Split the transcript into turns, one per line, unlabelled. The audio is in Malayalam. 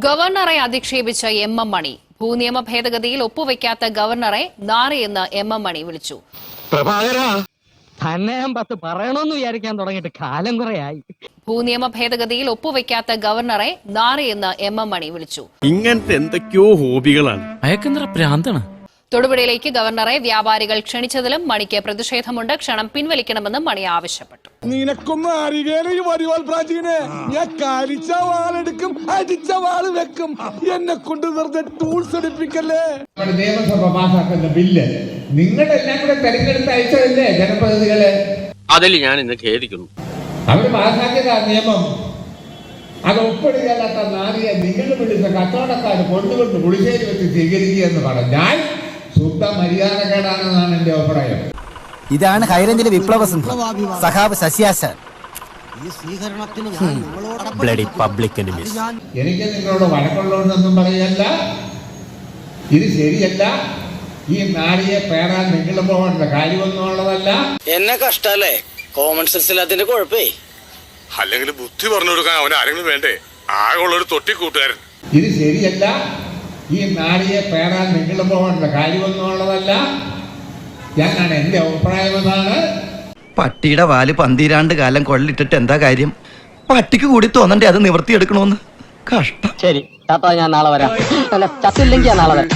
ഗവർണറെ അധിക്ഷേപിച്ച എം എം മണി. ഭൂനിയമ ഭേദഗതിയിൽ ഒപ്പുവെക്കാത്ത ഗവർണറെ നാറിയെന്ന് എം എം മണി വിളിച്ചു.
തന്നെ ഞാൻ 10 പറയണമെന്ന് വിചാരിക്കാൻ തുടങ്ങിയിട്ട് കാലം കുറയായി.
ഭൂനിയമ ഭേദഗതിയിൽ ഒപ്പുവെക്കാത്ത ഗവർണറെ നാറിയെന്ന് എം എം മണി വിളിച്ചു.
ഇങ്ങനത്തെ എന്തൊക്കെയോ ഹോബികളാണ്.
അയക്കെന്തറ പ്രാന്താണ്.
തൊടുപുഴയിലേക്ക് ഗവർണറെ വ്യാപാരികൾ ക്ഷണിച്ചതിലും മണിക്ക് പ്രതിഷേധമുണ്ട്. ക്ഷണം പിൻവലിക്കണമെന്നും മണി ആവശ്യപ്പെട്ടു.
നിനക്കൊന്ന് അറിയാനേ വടിവാൾ പ്രാചീനെ, ഞാൻ കാലിച്ച വാളെടുക്കും, അടിച്ച വാള് വെക്കും. എന്നെ കൊണ്ട് വെറുതെ ടൂൾസ് എടുപ്പിക്കല്ലേ.
നിയമസഭ പാസാക്കുന്ന ബില്ല് നിങ്ങളെല്ലാം കൂടെ തെരഞ്ഞെടുത്ത് അയച്ചതല്ലേ ജനപ്രതിനിധികളെ?
അതിൽ ഞാൻ ഇന്ന് ഖേദിക്കുന്നു.
അവർ പാസാക്കിയതാ നിയമം. അത് ഒപ്പിടുകയല്ലാത്ത നാരിയെ നിങ്ങൾ വിളിച്ച കച്ചവടക്കാർ കൊണ്ടുകൊണ്ട് പുളിശ്ശേരി വെച്ച് സ്വീകരിക്കുക എന്ന് പറഞ്ഞാൽ ശുദ്ധ മര്യാദകേടാണെന്നാണ് എന്റെ അഭിപ്രായം.
ഇതാണ് ഹൈറേഞ്ചിലെ വിപ്ലവ സിംഹം സഖാവ് ശശിയാശാൻ.
എനിക്ക് നിങ്ങളോട് വഴക്കുള്ളതെന്നൊന്നും പറയല്ല, ഇത് ശരിയല്ല. ഈ നാടിയെ പേരാൻ നിങ്ങൾ പോകേണ്ട കാര്യമൊന്നും ഉള്ളതല്ല.
എന്നെ കഷ്ടല്ലേ, കോമൺ സെൻസ് ഇല്ലാത്തതിന്റെ കുഴപ്പേ.
അല്ലെങ്കിൽ ബുദ്ധി പറഞ്ഞു കൊടുക്കാൻ അവൻ ആരെങ്കിലും വേണ്ടേ? ആകെയുള്ളൊരു തൊട്ടിക്കൂട്ടുകാരൻ.
ഇത് ശരിയല്ല. ഈ നാടിയെ പേരാൻ നിങ്ങൾ പോകേണ്ട കാര്യമൊന്നും ഉള്ളതല്ല. ഞാനാണ് എന്റെ അഭിപ്രായം എന്നാണ്.
പട്ടിയുടെ വാല് 12 കാലം കൊള്ളിട്ടിട്ട് എന്താ കാര്യം? പട്ടിക്ക് കൂടി തോന്നണ്ടേ അത് നിവർത്തിയെടുക്കണോന്ന്? കഷ്ടം.
ശരി താത്ത, ഞാൻ നാളെ വരാം. ചത്തില്ലെങ്കിൽ ഞാൻ നാളെ വരാം.